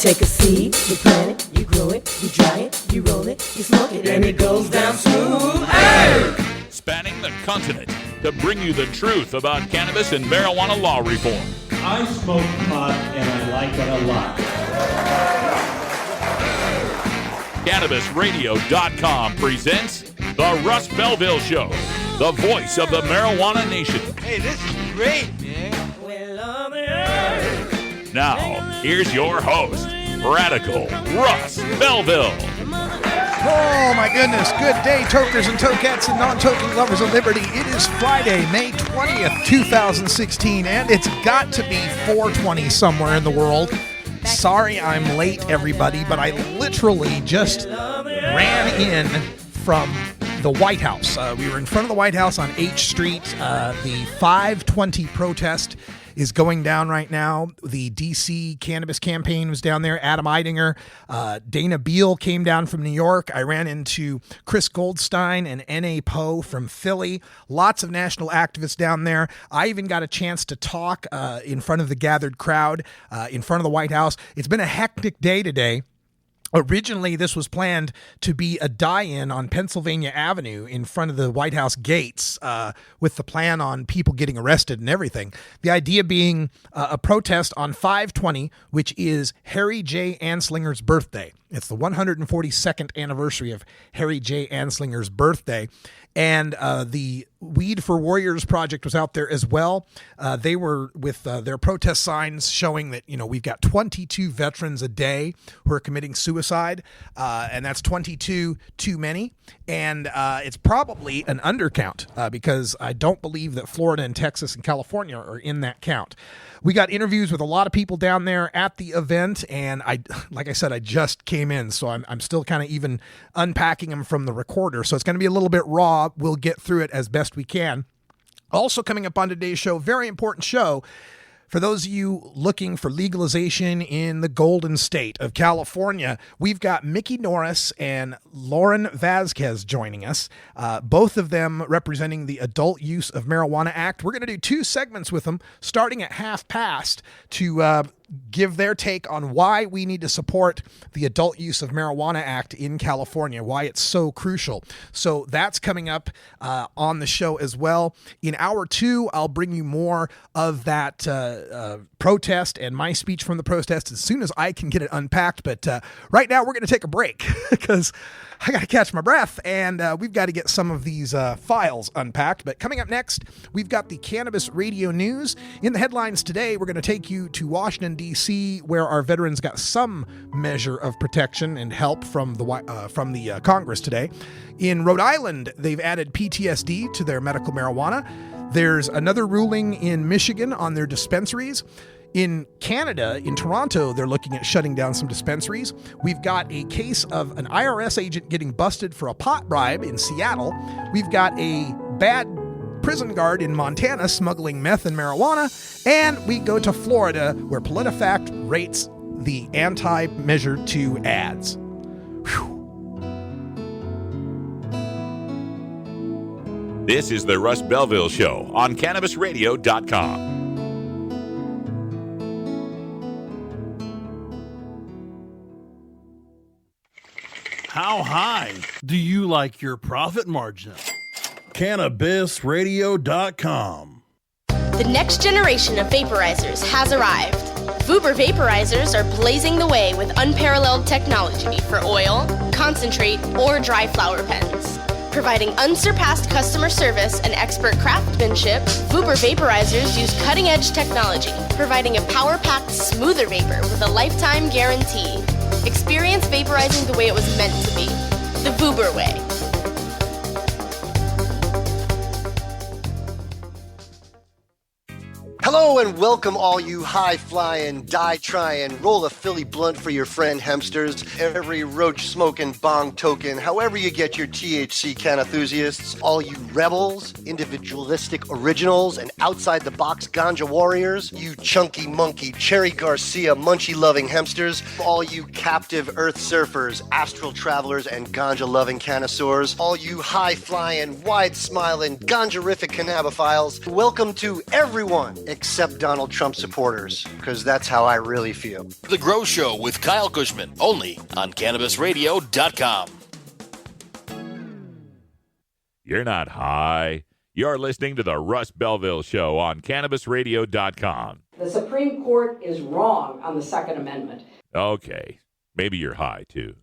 Take a seed, you plant it, you grow it, you dry it, you roll it, you smoke it, and it goes down smooth. Hey! Spanning the continent to bring you the truth about cannabis and marijuana law reform. I smoke pot and I like it a lot. CannabisRadio.com presents The Russ Belville Show, the voice of the marijuana nation. Hey, this is great, man. Now, here's your host, Radical Russ Belville. Oh my goodness, good day, tokers and tokets and non-toking lovers of liberty. It is Friday, May 20th, 2016, and it's got to be 420 somewhere in the world. Sorry I'm late, everybody, but I literally just ran in from the White House. We were in front of the White House on H Street. The 520 protest is going down right now. The D.C. cannabis campaign was down there. Adam Eidinger, Dana Beal came down from New York. I ran into Chris Goldstein and N.A. Poe from Philly. Lots of national activists down there. I even got a chance to talk in front of the gathered crowd in front of the White House. It's been a hectic day today. Originally, this was planned to be a die-in on Pennsylvania Avenue in front of the White House gates with the plan on people getting arrested and everything. The idea being a protest on 5/20, which is Harry J. Anslinger's birthday. It's the 142nd anniversary of Harry J. Anslinger's birthday. And the Weed for Warriors project was out there as well. They were with their protest signs showing that, you know, we've got 22 veterans a day who are committing suicide, and that's 22 too many. And it's probably an undercount because I don't believe that Florida and Texas and California are in that count. We got interviews with a lot of people down there at the event, and like I said, I just came in, so I'm still kind of even unpacking them from the recorder, so it's going to be a little bit raw. We'll get through it as best we can. Also coming up on today's show, very important show. For those of you looking for legalization in the Golden State of California, we've got Mickey Norris and Lauren Vasquez joining us, both of them representing the Adult Use of Marijuana Act. We're going to do two segments with them, starting at 1:30 to give their take on why we need to support the Adult Use of Marijuana Act in California, why it's so crucial. So that's coming up on the show as well. In hour 2, I'll bring you more of that protest and my speech from the protest as soon as I can get it unpacked. But right now we're going to take a break because I got to catch my breath, and we've got to get some of these files unpacked. But coming up next, we've got the Cannabis Radio News. In the headlines today, we're going to take you to Washington, D.C., where our veterans got some measure of protection and help from the Congress today. In Rhode Island, they've added PTSD to their medical marijuana. There's another ruling in Michigan on their dispensaries. In Canada, in Toronto, they're looking at shutting down some dispensaries. We've got a case of an IRS agent getting busted for a pot bribe in Seattle. We've got a bad prison guard in Montana smuggling meth and marijuana. And we go to Florida, where PolitiFact rates the anti-Measure 2 ads. Whew. This is the Russ Belville Show on CannabisRadio.com. How high do you like your profit margin? CannabisRadio.com. The next generation of vaporizers has arrived. Vuber vaporizers are blazing the way with unparalleled technology for oil, concentrate, or dry flower pens. Providing unsurpassed customer service and expert craftsmanship, Vuber vaporizers use cutting-edge technology, providing a power-packed, smoother vapor with a lifetime guarantee. Experience vaporizing the way it was meant to be. The Vuber way. Hello and welcome all you high-flying, die-trying, roll a Philly blunt for your friend hemsters, every roach-smoking, bong-token, however you get your THC can enthusiasts, all you rebels, individualistic originals, and outside-the-box ganja warriors, you chunky monkey, Cherry Garcia, munchie-loving hemsters, all you captive earth surfers, astral travelers, and ganja-loving connoisseurs, all you high-flying, wide-smiling, ganja-rific cannabophiles, welcome to everyone except Donald Trump supporters, because that's how I really feel. The Grow Show with Kyle Cushman, only on CannabisRadio.com. You're not high. You're listening to the Russ Belville Show on CannabisRadio.com. The Supreme Court is wrong on the Second Amendment. Okay, maybe you're high, too.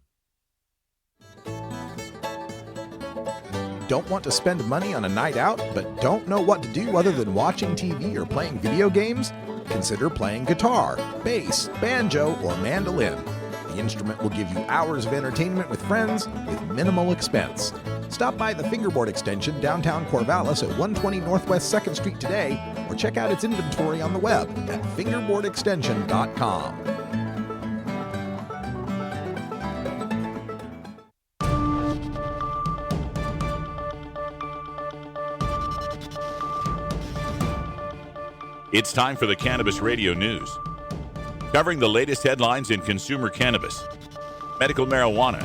Don't want to spend money on a night out, but don't know what to do other than watching TV or playing video games? Consider playing guitar, bass, banjo, or mandolin. The instrument will give you hours of entertainment with friends with minimal expense. Stop by the Fingerboard Extension downtown Corvallis at 120 Northwest 2nd Street today, or check out its inventory on the web at fingerboardextension.com. It's time for the Cannabis Radio News, covering the latest headlines in consumer cannabis, medical marijuana,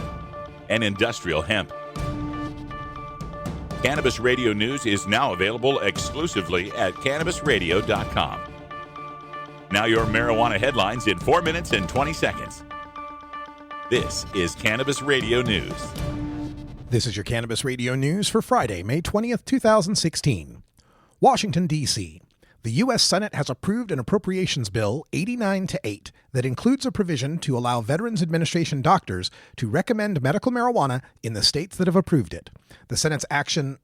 and industrial hemp. Cannabis Radio News is now available exclusively at CannabisRadio.com. Now your marijuana headlines in 4 minutes and 20 seconds. This is Cannabis Radio News. This is your Cannabis Radio News for Friday, May 20th, 2016. Washington, D.C. The U.S. Senate has approved an appropriations bill 89-8 that includes a provision to allow Veterans Administration doctors to recommend medical marijuana in the states that have approved it. The Senate's action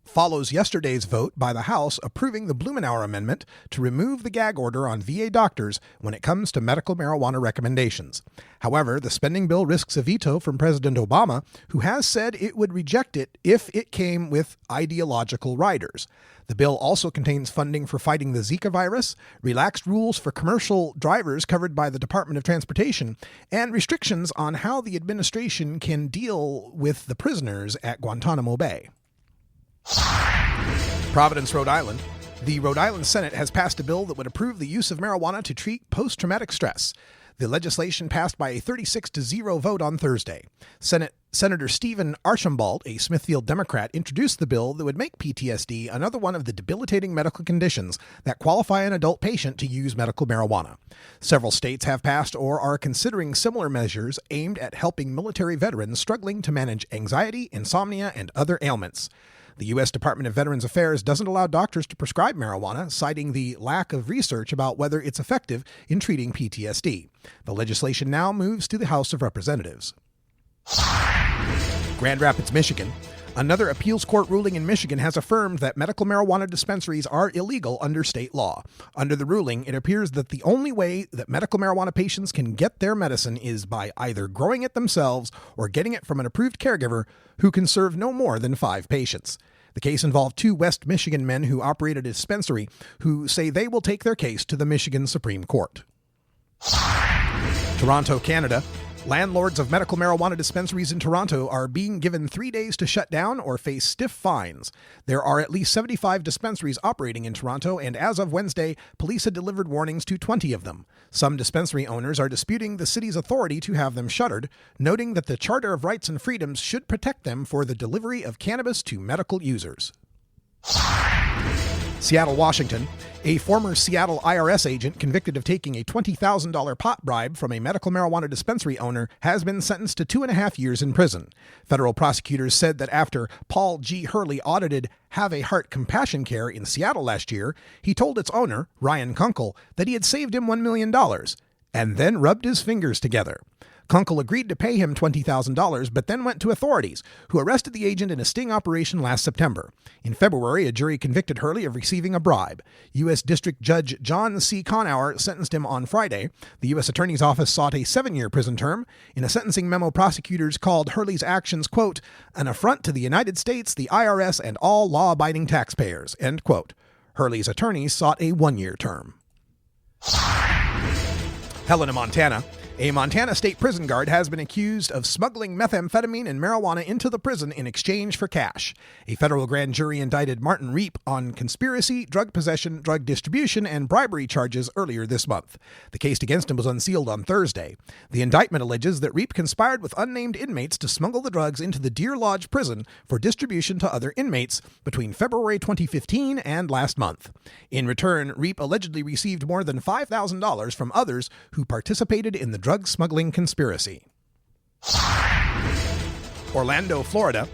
follows yesterday's vote by the House approving the Blumenauer Amendment to remove the gag order on VA doctors when it comes to medical marijuana recommendations. However, the spending bill risks a veto from President Obama, who has said it would reject it if it came with ideological riders. The bill also contains funding for fighting the Zika virus, relaxed rules for commercial drivers covered by the Department of Transportation, and restrictions on how the administration can deal with the prisoners at Guantanamo Bay. Providence, Rhode Island. The Rhode Island Senate has passed a bill that would approve the use of marijuana to treat post-traumatic stress. The legislation passed by a 36-0 vote on Thursday. Senator Stephen Archambault, a Smithfield Democrat, introduced the bill that would make PTSD another one of the debilitating medical conditions that qualify an adult patient to use medical marijuana. Several states have passed or are considering similar measures aimed at helping military veterans struggling to manage anxiety, insomnia, and other ailments. The U.S. Department of Veterans Affairs doesn't allow doctors to prescribe marijuana, citing the lack of research about whether it's effective in treating PTSD. The legislation now moves to the House of Representatives. Grand Rapids, Michigan. Another appeals court ruling in Michigan has affirmed that medical marijuana dispensaries are illegal under state law. Under the ruling, it appears that the only way that medical marijuana patients can get their medicine is by either growing it themselves or getting it from an approved caregiver who can serve no more than 5 patients. The case involved 2 West Michigan men who operated a dispensary who say they will take their case to the Michigan Supreme Court. Toronto, Canada. Landlords of medical marijuana dispensaries in Toronto are being given 3 days to shut down or face stiff fines. There are at least 75 dispensaries operating in Toronto, and as of Wednesday, police had delivered warnings to 20 of them. Some dispensary owners are disputing the city's authority to have them shuttered, noting that the Charter of Rights and Freedoms should protect them for the delivery of cannabis to medical users. Seattle, Washington. A former Seattle IRS agent convicted of taking a $20,000 pot bribe from a medical marijuana dispensary owner has been sentenced to 2.5 years in prison. Federal prosecutors said that after Paul G. Hurley audited Have a Heart Compassion Care in Seattle last year, he told its owner, Ryan Kunkel, that he had saved him $1 million, and then rubbed his fingers together. Kunkel agreed to pay him $20,000, but then went to authorities, who arrested the agent in a sting operation last September. In February, a jury convicted Hurley of receiving a bribe. U.S. District Judge John C. Conauer sentenced him on Friday. The U.S. Attorney's Office sought a 7-year prison term. In a sentencing memo, prosecutors called Hurley's actions, quote, an affront to the United States, the IRS, and all law-abiding taxpayers, end quote. Hurley's attorneys sought a 1-year term. Helena, Montana. A Montana state prison guard has been accused of smuggling methamphetamine and marijuana into the prison in exchange for cash. A federal grand jury indicted Martin Reep on conspiracy, drug possession, drug distribution, and bribery charges earlier this month. The case against him was unsealed on Thursday. The indictment alleges that Reep conspired with unnamed inmates to smuggle the drugs into the Deer Lodge prison for distribution to other inmates between February 2015 and last month. In return, Reep allegedly received more than $5,000 from others who participated in the drug smuggling conspiracy. Orlando, Florida.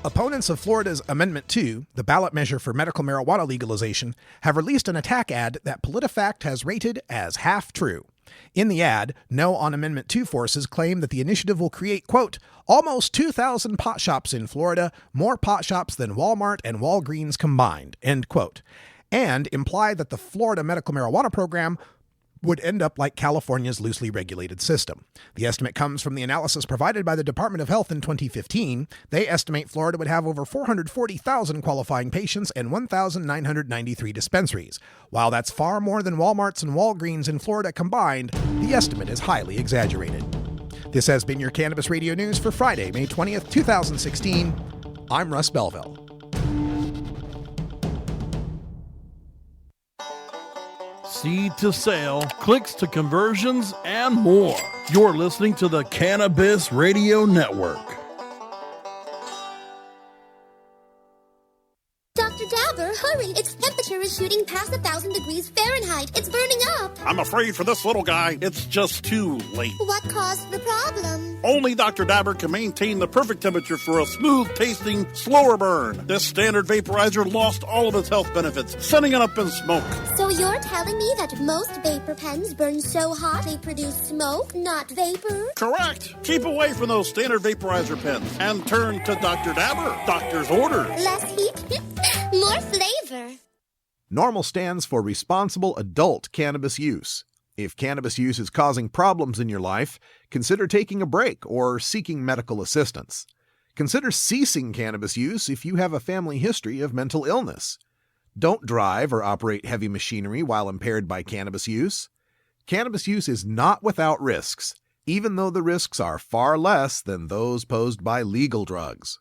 Opponents of Florida's Amendment 2, the ballot measure for medical marijuana legalization, have released an attack ad that PolitiFact has rated as half true. In the ad, No on Amendment 2 forces claim that the initiative will create, quote, almost 2,000 pot shops in Florida, more pot shops than Walmart and Walgreens combined, end quote, and imply that the Florida medical marijuana program would end up like California's loosely regulated system. The estimate comes from the analysis provided by the Department of Health in 2015. They estimate Florida would have over 440,000 qualifying patients and 1,993 dispensaries. While that's far more than Walmart's and Walgreens in Florida combined, the estimate is highly exaggerated. This has been your Cannabis Radio News for Friday, May 20th, 2016. I'm Russ Belville. Seed to sale, clicks to conversions, and more. You're listening to the Cannabis Radio Network. Dr. Dabber, hurry! Its temperature is shooting past 1,000 degrees Fahrenheit. It's burning up. I'm afraid for this little guy, it's just too late. What caused the problem? Only Dr. Dabber can maintain the perfect temperature for a smooth-tasting, slower burn. This standard vaporizer lost all of its health benefits, sending it up in smoke. So you're telling me that most vapor pens burn so hot they produce smoke, not vapor? Correct. Keep away from those standard vaporizer pens and turn to Dr. Dabber. Doctor's orders. Less heat, more flavor. NORMAL stands for Responsible Adult Cannabis Use. If cannabis use is causing problems in your life, consider taking a break or seeking medical assistance. Consider ceasing cannabis use if you have a family history of mental illness. Don't drive or operate heavy machinery while impaired by cannabis use. Cannabis use is not without risks, even though the risks are far less than those posed by legal drugs.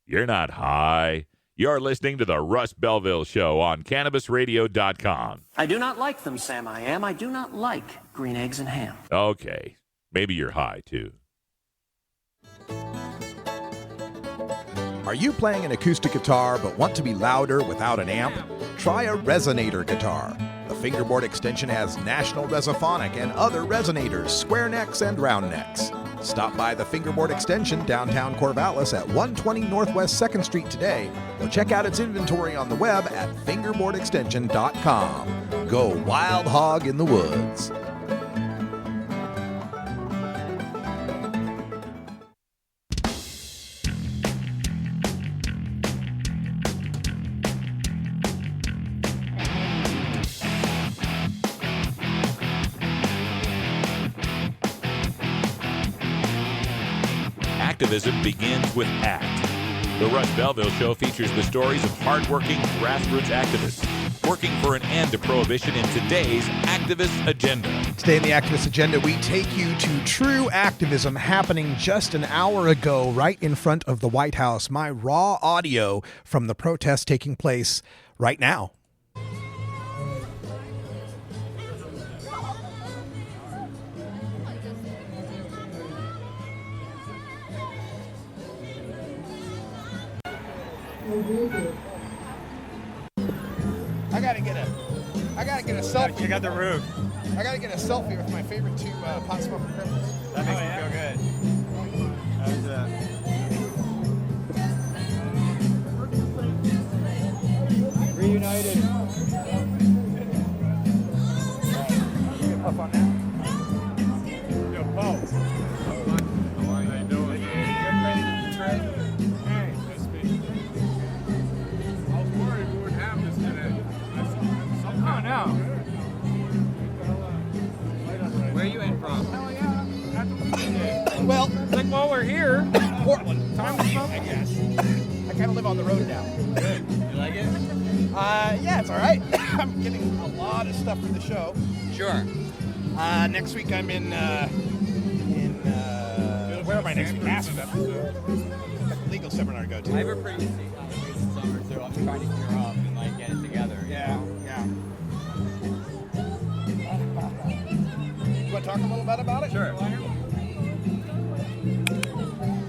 You're not high. You're listening to the Russ Belville Show on CannabisRadio.com. I do not like them, Sam. I do not like green eggs and ham. Okay. Maybe you're high, too. Are you playing an acoustic guitar but want to be louder without an amp? Try a resonator guitar. The fingerboard extension has National Resophonic and other resonators, square necks and round necks. Stop by the Fingerboard Extension downtown Corvallis at 120 Northwest 2nd Street today, or check out its inventory on the web at fingerboardextension.com. Go wild hog in the woods. Activism begins with ACT. The Russ Belville Show features the stories of hardworking grassroots activists working for an end to prohibition in today's activist agenda. Today in the activist agenda, we take you to true activism happening just an hour ago right in front of the White House. My raw audio from the protest taking place right now. I gotta get a selfie. You got the roof. I gotta get a selfie with my favorite two pot smoking criminals. That makes me feel good. Reunited. Puff on that. Yo, Paul. How you doing? You ready to trade? Hey, that's me. I was worried we wouldn't have this today. Somehow now. Where are you in from? Hell yeah. That's what we did. Well, like while we're here. Portland. Time to smoke? I guess. I kind of live on the road now. Good. You like it? Yeah, it's all right. I'm getting a lot of stuff for the show. Sure. Next week I'm in my next cast up. Legal seminar to go to. I have a pretty busy summer, so I'm trying to gear up and like get it together. Yeah. You want to talk a little bit about it? Sure.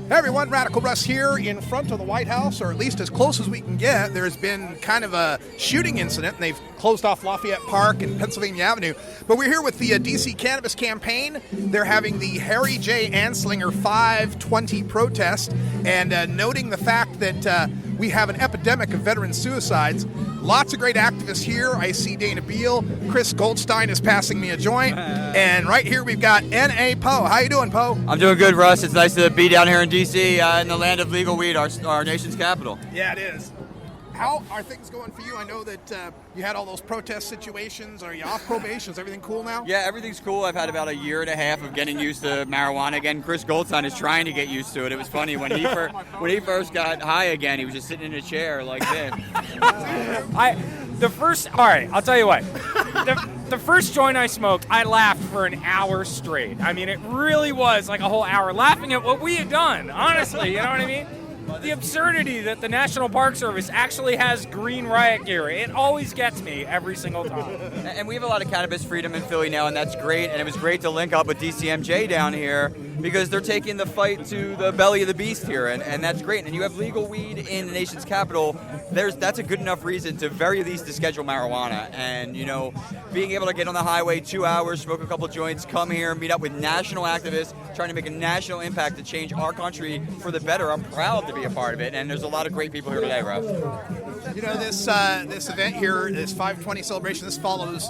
Hey everyone, Radical Russ here in front of the White House, or at least as close as we can get. There's been kind of a shooting incident, and they've closed off Lafayette Park and Pennsylvania Avenue. But we're here with the DC Cannabis Campaign. They're having the Harry J. Anslinger 520 protest, and noting the fact that we have an epidemic of veteran suicides. Lots of great activists here. I see Dana Beal. Chris Goldstein is passing me a joint. And right here we've got N.A. Poe. How you doing, Poe? I'm doing good, Russ. It's nice to be down here in D.C. In the land of legal weed, our nation's capital. Yeah, it is. How are things going for you? I know that you had all those protest situations. Are you off probation? Is everything cool now? Yeah, everything's cool. I've had about a year and a half of getting used to marijuana again. Chris Goldstein is trying to get used to it. It was funny when he first got high again. He was just sitting in a chair like this. All right, I'll tell you what. The first joint I smoked, I laughed for an hour straight. I mean, it really was like a whole hour laughing at what we had done, honestly, you know what I mean? The absurdity that the National Park Service actually has green riot gear. It always gets me every single time. And we have a lot of cannabis freedom in Philly now, and that's great. And it was great to link up with DCMJ down here because they're taking the fight to the belly of the beast here, and that's great. And you have legal weed in the nation's capital. That's a good enough reason to very least to schedule marijuana. And, you know, being able to get on the highway 2 hours, smoke a couple joints, come here, meet up with national activists, trying to make a national impact to change our country for the better. I'm proud to be a part of it, and there's a lot of great people here today, Russ. You know, this event here, this 520 celebration, this follows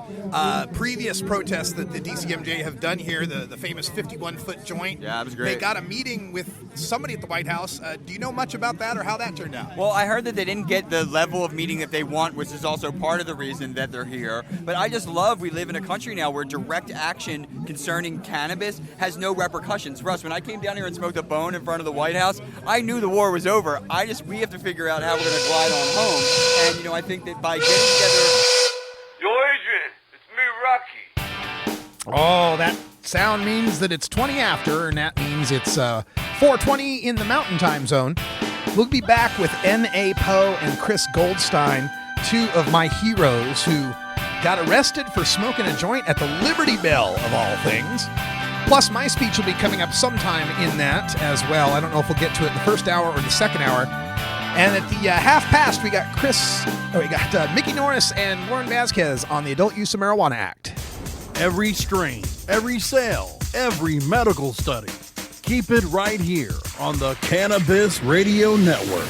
previous protests that the DCMJ have done here, the famous 51-foot joint. Yeah, it was great. They got a meeting with somebody at the White House. Do you know much about that or how that turned out? Well, I heard that they didn't get the level of meeting that they want, which is also part of the reason that they're here. But I just love we live in a country now where direct action concerning cannabis has no repercussions. Russ, when I came down here and smoked a bone in front of the White House, I knew the war was over. We have to figure out how we're going to glide on home. And, you know, I think that by getting together... Yo, Adrian, it's me, Rocky. Oh, that sound means that it's 20 after, and that means it's 4:20 in the Mountain Time Zone. We'll be back with N.A. Poe and Chris Goldstein, two of my heroes who got arrested for smoking a joint at the Liberty Bell, of all things. Plus, my speech will be coming up sometime in that as well. I don't know if we'll get to it in the first hour or the second hour. And at the half past, we got Mickey Norris and Warren Vasquez on the Adult Use of Marijuana Act. Every strain, every sale, every medical study. Keep it right here on the Cannabis Radio Network.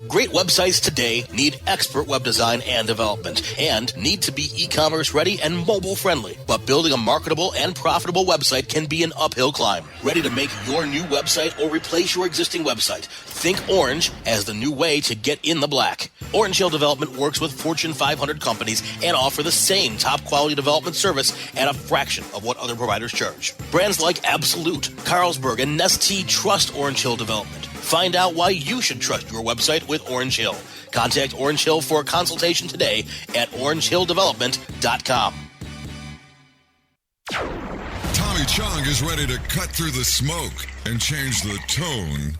Great websites today need expert web design and development and need to be e-commerce ready and mobile friendly. But building a marketable and profitable website can be an uphill climb. Ready to make your new website or replace your existing website? Think Orange as the new way to get in the black. Orange Hill Development works with Fortune 500 companies and offer the same top quality development service at a fraction of what other providers charge. Brands like Absolute, Carlsberg, and Nestea trust Orange Hill Development. Find out why you should trust your website with Orange Hill. Contact Orange Hill for a consultation today at orangehilldevelopment.com. Tommy Chong is ready to cut through the smoke and change the tone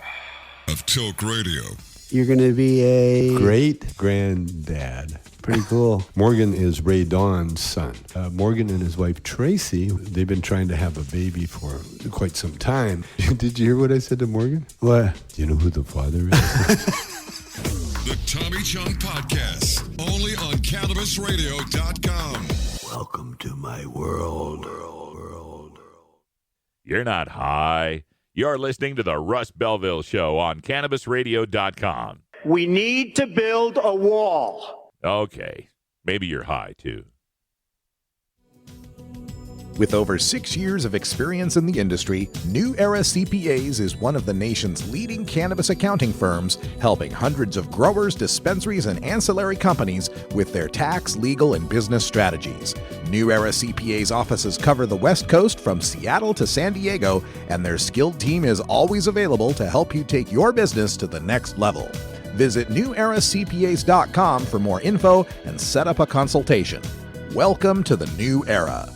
of Tilk Radio. You're going to be a great-granddad. Pretty cool. Morgan is Ray Dawn's son. Morgan and his wife Tracy, they've been trying to have a baby for quite some time. Did you hear what I said to Morgan? What? Do you know who the father is? The Tommy Chong Podcast, only on CannabisRadio.com. Welcome to my world. You're not high. You're listening to the Russ Belville Show on CannabisRadio.com. We need to build a wall. Okay, maybe you're high, too. With over 6 years of experience in the industry, New Era CPAs is one of the nation's leading cannabis accounting firms, helping hundreds of growers, dispensaries, and ancillary companies with their tax, legal, and business strategies. New Era CPA's offices cover the West Coast from Seattle to San Diego, and their skilled team is always available to help you take your business to the next level. Visit neweracpas.com for more info and set up a consultation. Welcome to the New Era.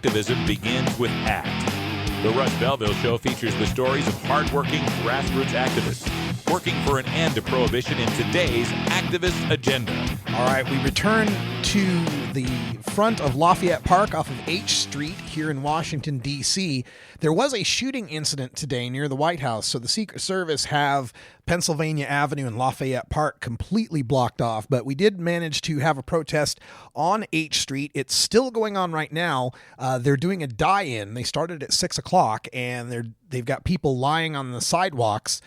activism begins with ACT. The Russ Belville Show features the stories of hardworking grassroots activists working for an end to prohibition in today's activist agenda. All right, we return to the front of Lafayette Park off of H Street here in Washington, D.C. There was a shooting incident today near the White House, so the Secret Service have Pennsylvania Avenue and Lafayette Park completely blocked off, but we did manage to have a protest on H Street. It's still going on right now. They're doing a die-in. They started at 6 o'clock, and they've got people lying on the sidewalks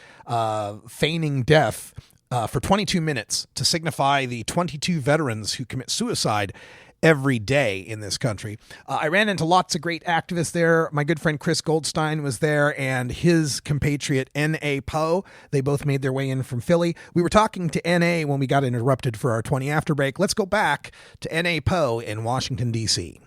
feigning death for 22 minutes to signify the 22 veterans who commit suicide every day in this country. I ran into lots of great activists there. My good friend Chris Goldstein was there, and his compatriot N.A. Poe. They both made their way in from Philly. We were talking to N.A. when we got interrupted for our 20 after break. Let's go back to N.A. Poe in Washington, D.C.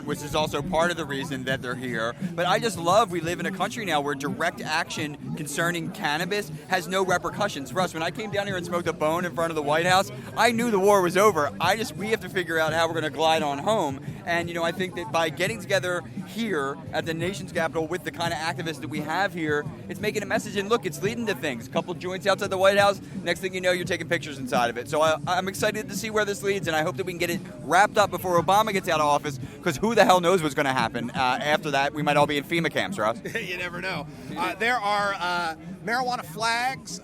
Which is also part of the reason that they're here. But I just love we live in a country now where direct action concerning cannabis has no repercussions. Russ, when I came down here and smoked a bone in front of the White House, I knew the war was over. We have to figure out how we're going to glide on home. And, I think that by getting together here at the nation's capital with the kind of activists that we have here, it's making a message. And look, it's leading to things. A couple joints outside the White House. Next thing you know, you're taking pictures inside of it. So I'm excited to see where this leads, and I hope that we can get it wrapped up before Obama gets out of office, because who the hell knows what's going to happen after that? We might all be in FEMA camps, Russ. You never know. There are marijuana flags,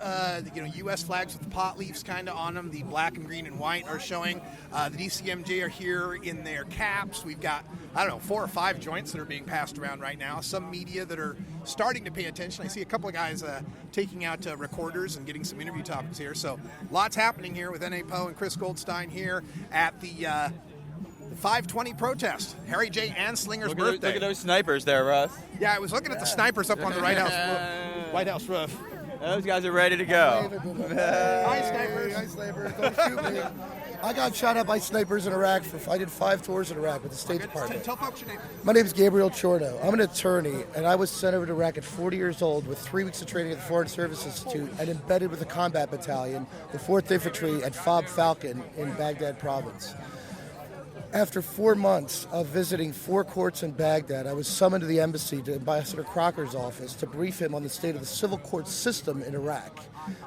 U.S. flags with the pot leaves kind of on them. The black and green and white are showing. The DCMJ are here in their caps. We've got, 4 or 5 joints that are being passed around right now. Some media that are starting to pay attention. I see a couple of guys taking out recorders and getting some interview topics here. So lots happening here with N.A. Poe and Chris Goldstein here at the 520 protest. Harry J. Anslinger's birthday. Look at those snipers there, Russ. Yeah, I was looking at the snipers up on the White House roof. Those guys are ready to go. Hi, snipers. Hi, snipers. Don't shoot me. I got shot at by snipers in Iraq. I did 5 tours in Iraq with the State Department. Tell folks your name. My name is Gabriel Chorno. I'm an attorney, and I was sent over to Iraq at 40 years old with 3 weeks of training at the Foreign Service Institute and embedded with the Combat Battalion, the 4th Infantry at Fob Falcon in Baghdad Province. After 4 months of visiting 4 courts in Baghdad, I was summoned to the embassy to Ambassador Crocker's office to brief him on the state of the civil court system in Iraq.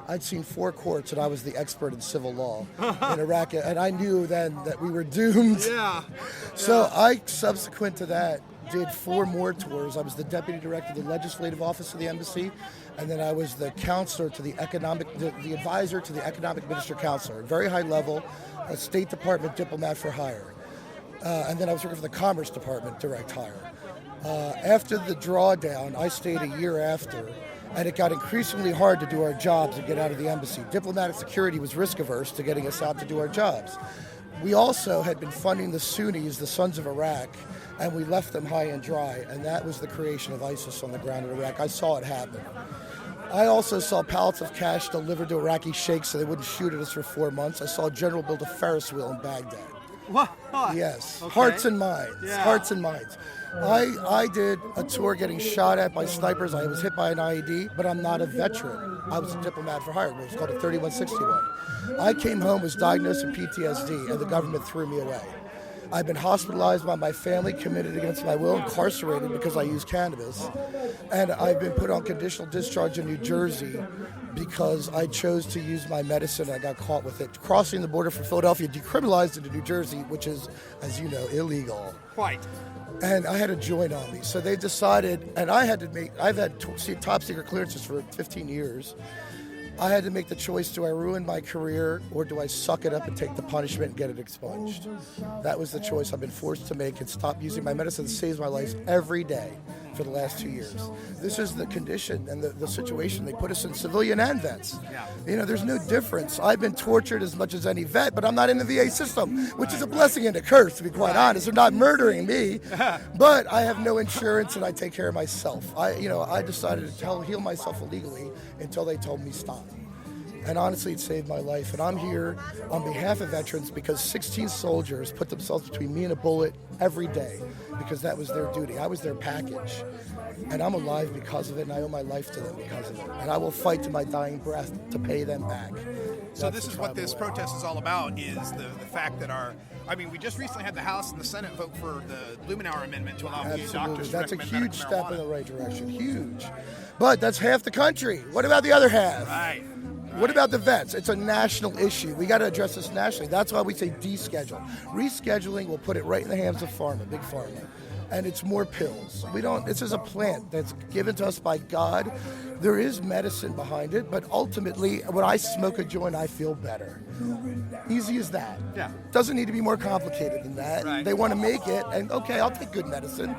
I'd seen 4 courts, and I was the expert in civil law in Iraq, and I knew then that we were doomed. Yeah. So I, subsequent to that, did 4 more tours. I was the deputy director of the legislative office of the embassy, and then I was the counselor to the advisor to the economic minister counselor, very high level, a State Department diplomat for hire. And then I was working for the Commerce Department, direct hire. After the drawdown, I stayed a year after, and it got increasingly hard to do our jobs and get out of the embassy. Diplomatic security was risk-averse to getting us out to do our jobs. We also had been funding the Sunnis, the Sons of Iraq, and we left them high and dry, and that was the creation of ISIS on the ground in Iraq. I saw it happen. I also saw pallets of cash delivered to Iraqi sheikhs so they wouldn't shoot at us for 4 months. I saw a general build a Ferris wheel in Baghdad. What? Yes. Okay. Hearts and minds. Yeah. Hearts and minds. I did a tour getting shot at by snipers. I was hit by an IED, but I'm not a veteran. I was a diplomat for hire. It was called a 3161. I came home, was diagnosed with PTSD, and the government threw me away. I've been hospitalized by my family, committed against my will, incarcerated because I use cannabis. And I've been put on conditional discharge in New Jersey because I chose to use my medicine and I got caught with it. Crossing the border from Philadelphia, decriminalized into New Jersey, which is, as you know, illegal. Quite. And I had a joint on me. So they decided, and I've had top secret clearances for 15 years. I had to make the choice, do I ruin my career or do I suck it up and take the punishment and get it expunged? That was the choice I've been forced to make and stop using my medicine that saves my life every day for the last 2 years. This is the condition and the situation. They put us in, civilian and vets. Yeah. There's no difference. I've been tortured as much as any vet, but I'm not in the VA system, which is a blessing and a curse, to be quite honest. They're not murdering me, but I have no insurance and I take care of myself. I decided to heal myself illegally until they told me stop. And honestly, it saved my life. And I'm here on behalf of veterans because 16 soldiers put themselves between me and a bullet every day because that was their duty. I was their package. And I'm alive because of it, and I owe my life to them because of it. And I will fight to my dying breath to pay them back. So this is what this protest is all about, is the fact that our I mean, we just recently had the House and the Senate vote for the Luminauer Amendment to allow VA doctors to That's a recommend huge medical step in marijuana. the right direction. Huge. But that's half the country. What about the other half? Right. What about the vets? It's a national issue. We got to address this nationally. That's why we say deschedule. Rescheduling will put it right in the hands of pharma, big pharma. And it's more pills. This is a plant that's given to us by God. There is medicine behind it, but ultimately, when I smoke a joint, I feel better. Easy as that. Yeah. Doesn't need to be more complicated than that. Right. They want to make it, and okay, I'll take good medicine,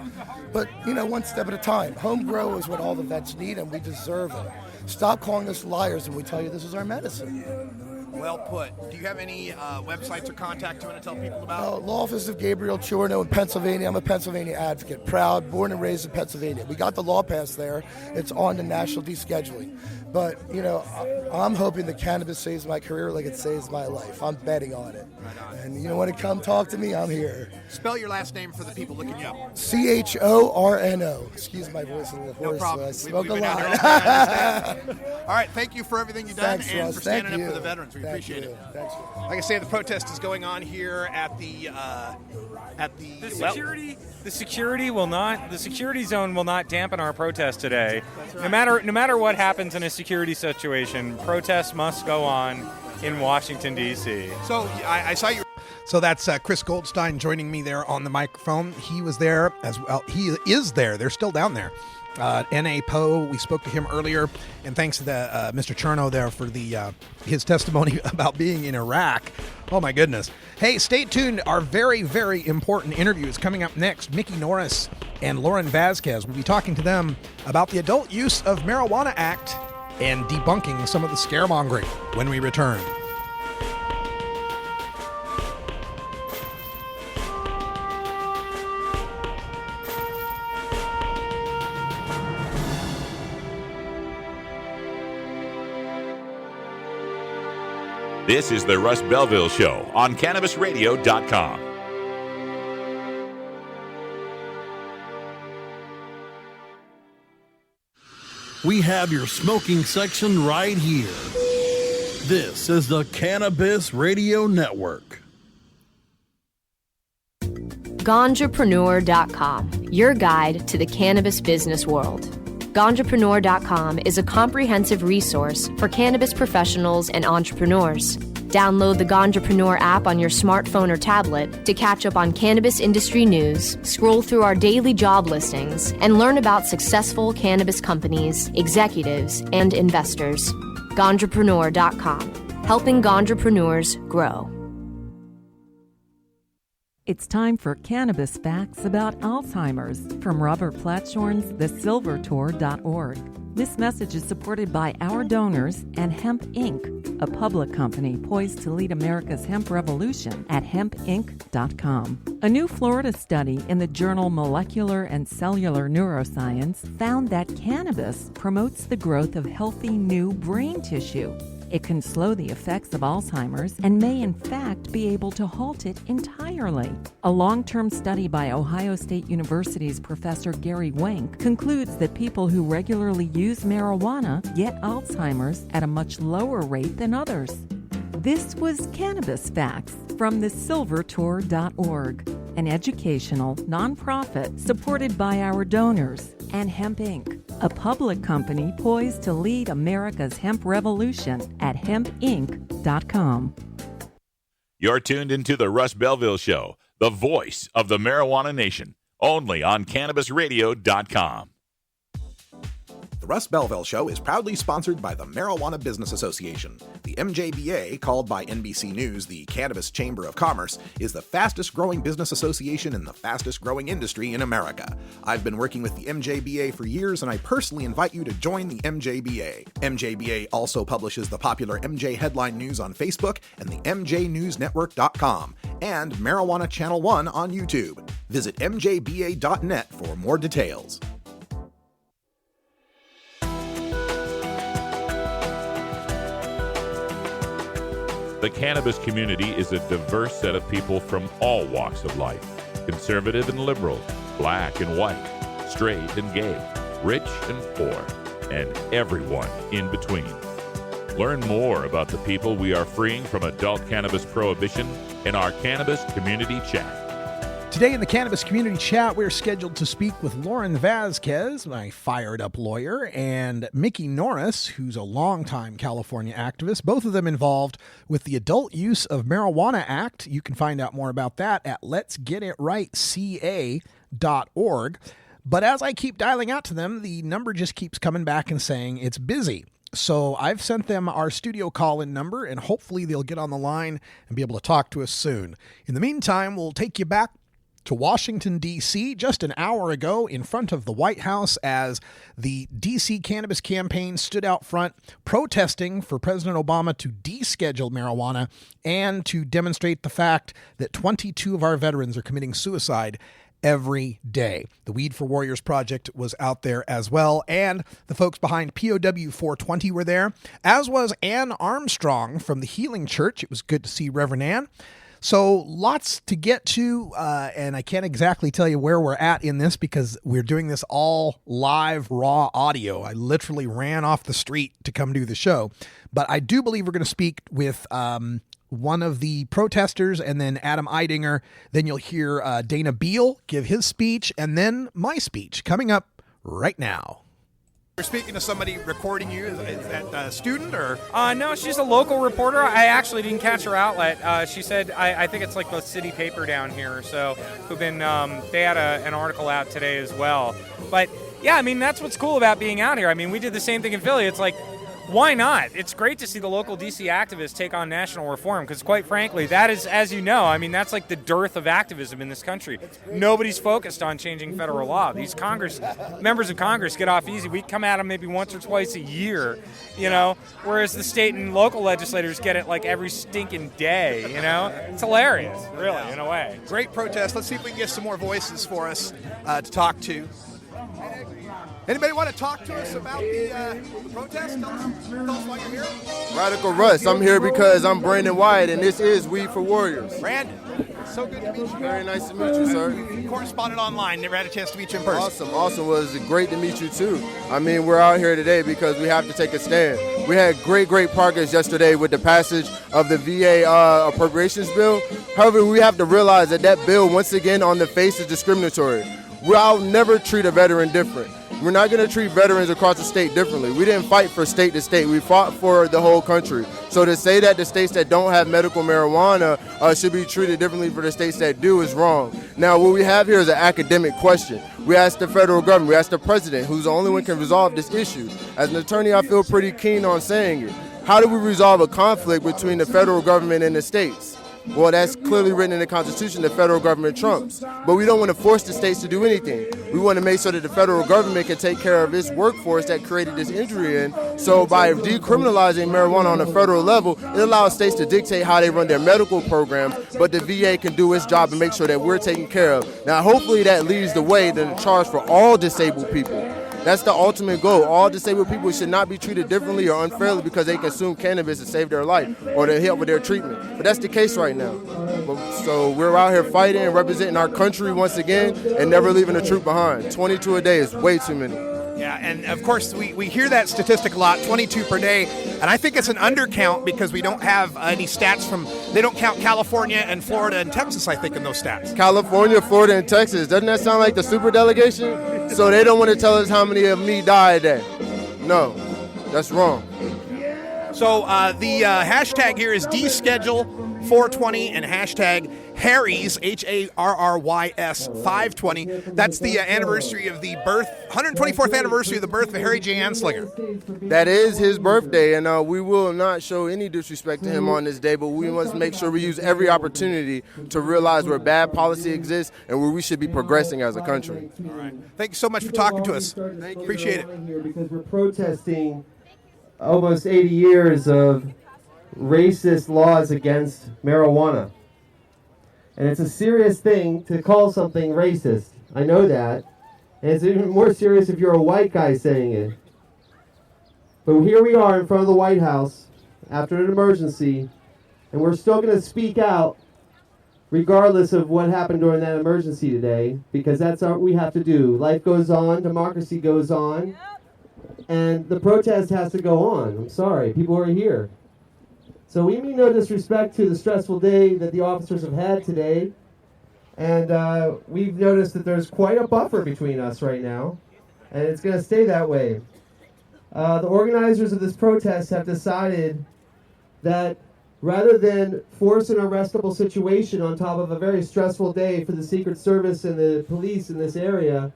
but one step at a time. Home grow is what all the vets need, and we deserve it. Stop calling us liars when we tell you this is our medicine. Well put. Do you have any websites or contact you want to tell people about? Law Office of Gabriel Chorno in Pennsylvania. I'm a Pennsylvania advocate, proud, born and raised in Pennsylvania. We got the law passed there. It's on to national descheduling. But, I'm hoping that cannabis saves my career like it saves my life. I'm betting on it. And you want to come talk to me? I'm here. Spell your last name for the people looking you up. Chorno. Excuse my voice a little hoarse. No problem. I smoke We've a been out lot. there all day, I understand. All right, thank you for everything you've done. Thanks, and Russ. for standing Thank up for you. the veterans. We Thank appreciate you. it. Thanks. Like I say, the protest is going on here at the The security zone will not dampen our protest today. Right. No matter what happens in a security situation, protests must go on in Washington, D.C. So I saw you. So that's Chris Goldstein joining me there on the microphone. He was there as well. He is there. They're still down there. N.A. Poe, we spoke to him earlier, and thanks to Mr. Cherno there for his testimony about being in Iraq. Oh, my goodness. Hey, stay tuned. Our very, very important interview is coming up next. Mickey Norris and Lauren Vasquez will be talking to them about the Adult Use of Marijuana Act and debunking some of the scaremongering when we return. This is the Russ Belville Show on CannabisRadio.com. We have your smoking section right here. This is the Cannabis Radio Network. Ganjapreneur.com, your guide to the cannabis business world. Ganjapreneur.com is a comprehensive resource for cannabis professionals and entrepreneurs. Download the Ganjapreneur app on your smartphone or tablet to catch up on cannabis industry news, scroll through our daily job listings, and learn about successful cannabis companies, executives, and investors. Ganjapreneur.com, helping Ganjapreneurs grow. It's time for Cannabis Facts about Alzheimer's from Robert Platshorn's thesilvertour.org. This message is supported by our donors and Hemp Inc., a public company poised to lead America's hemp revolution at hempinc.com. A new Florida study in the journal Molecular and Cellular Neuroscience found that cannabis promotes the growth of healthy new brain tissue. It can slow the effects of Alzheimer's and may in fact be able to halt it entirely. A long-term study by Ohio State University's Professor Gary Wenk concludes that people who regularly use marijuana get Alzheimer's at a much lower rate than others. This was Cannabis Facts from thesilvertour.org, an educational nonprofit supported by our donors, and Hemp Inc., a public company poised to lead America's hemp revolution at hempinc.com. You're tuned into the Russ Belville Show, the voice of the marijuana nation, only on CannabisRadio.com. The Russ Belville Show is proudly sponsored by the Marijuana Business Association. The MJBA, called by NBC News the Cannabis Chamber of Commerce, is the fastest growing business association in the fastest growing industry in America. I've been working with the MJBA for years, and I personally invite you to join the MJBA. MJBA also publishes the popular MJ Headline News on Facebook and the MJNewsNetwork.com and Marijuana Channel 1 on YouTube. Visit mjba.net for more details. The cannabis community is a diverse set of people from all walks of life, conservative and liberal, black and white, straight and gay, rich and poor, and everyone in between. Learn more about the people we are freeing from adult cannabis prohibition in our Cannabis Community Chat. Today in the Cannabis Community Chat, we're scheduled to speak with Lauren Vasquez, my fired-up lawyer, and Mickey Norris, who's a longtime California activist, both of them involved with the Adult Use of Marijuana Act. You can find out more about that at letsgetitRightCA.org. But as I keep dialing out to them, the number just keeps coming back and saying it's busy. So I've sent them our studio call-in number, and hopefully they'll get on the line and be able to talk to us soon. In the meantime, we'll take you back to Washington, D.C. just an hour ago in front of the White House as the D.C. Cannabis Campaign stood out front protesting for President Obama to deschedule marijuana and to demonstrate the fact that 22 of our veterans are committing suicide every day. The Weed for Warriors Project was out there as well, and the folks behind POW 420 were there, as was Ann Armstrong from the Healing Church. It was good to see Reverend Ann. So lots to get to, and I can't exactly tell you where we're at in this because we're doing this all live, raw audio. I literally ran off the street to come do the show. But I do believe we're going to speak with one of the protesters and then Adam Eidinger. Then you'll hear Dana Beal give his speech and then my speech coming up right now. We're speaking to somebody recording you. Is that a student or? No, she's a local reporter. I actually didn't catch her outlet. She said, I think it's like the city paper down here. So who've been, they had an article out today as well. But yeah, I mean, that's what's cool about being out here. I mean, we did the same thing in Philly. It's like, why not? It's great to see the local D.C. activists take on national reform because, quite frankly, that is, as you know, I mean, that's like the dearth of activism in this country. Nobody's focused on changing federal law. These members of Congress get off easy. We come at them maybe once or twice a year, you know, whereas the state and local legislators get it like every stinking day, you know? It's hilarious, really, in a way. Great protest. Let's see if we can get some more voices for us to talk to. Anybody want to talk to us about the protest? Tell us why you're here. Radical Russ. I'm here because I'm Brandon Wyatt, and this is Weed for Warriors. Brandon, so good to meet you. Very nice to meet you, sir. Corresponded online. Never had a chance to meet you in person. Awesome. Well, it was great to meet you, too. I mean, we're out here today because we have to take a stand. We had great progress yesterday with the passage of the VA appropriations bill. However, we have to realize that bill, once again, on the face is discriminatory. I'll never treat a veteran different. We're not going to treat veterans across the state differently. We didn't fight for state to state. We fought for the whole country. So to say that the states that don't have medical marijuana should be treated differently for the states that do is wrong. Now, what we have here is an academic question. We asked the federal government, we asked the president, who's the only one who can resolve this issue. As an attorney, I feel pretty keen on saying it. How do we resolve a conflict between the federal government and the states? Well, that's clearly written in the Constitution, the federal government trumps. But we don't want to force the states to do anything. We want to make sure that the federal government can take care of its workforce that created this injury in. So by decriminalizing marijuana on a federal level, it allows states to dictate how they run their medical programs, but the VA can do its job and make sure that we're taken care of. Now, hopefully that leads the way to the charge for all disabled people. That's the ultimate goal. All disabled people should not be treated differently or unfairly because they consume cannabis to save their life or to help with their treatment. But that's the case right now. So we're out here fighting and representing our country once again and never leaving a troop behind. 22 a day is way too many. Yeah, and of course we hear that statistic a lot, 22 per day, and I think it's an undercount because we don't have any stats they don't count California and Florida and Texas, I think, in those stats. California, Florida, and Texas. Doesn't that sound like the super delegation? So they don't want to tell us how many of me die a day. No, that's wrong. So the hashtag here is deschedule420 and hashtag Harry's, Harrys 520. That's the anniversary of the 124th anniversary of the birth of Harry J. Anslinger. That is his birthday, and we will not show any disrespect to him on this day, but we must make sure we use every opportunity to realize where bad policy exists and where we should be progressing as a country. All right. Thank you so much for talking to us. Thank you. Appreciate it. Because we're protesting almost 80 years of racist laws against marijuana. And it's a serious thing to call something racist. I know that. And it's even more serious if you're a white guy saying it. But here we are in front of the White House after an emergency, and we're still going to speak out regardless of what happened during that emergency today, because that's what we have to do. Life goes on, democracy goes on, And the protest has to go on. I'm sorry, people are here. So we mean no disrespect to the stressful day that the officers have had today. And we've noticed that there's quite a buffer between us right now. And it's going to stay that way. The organizers of this protest have decided that rather than force an arrestable situation on top of a very stressful day for the Secret Service and the police in this area,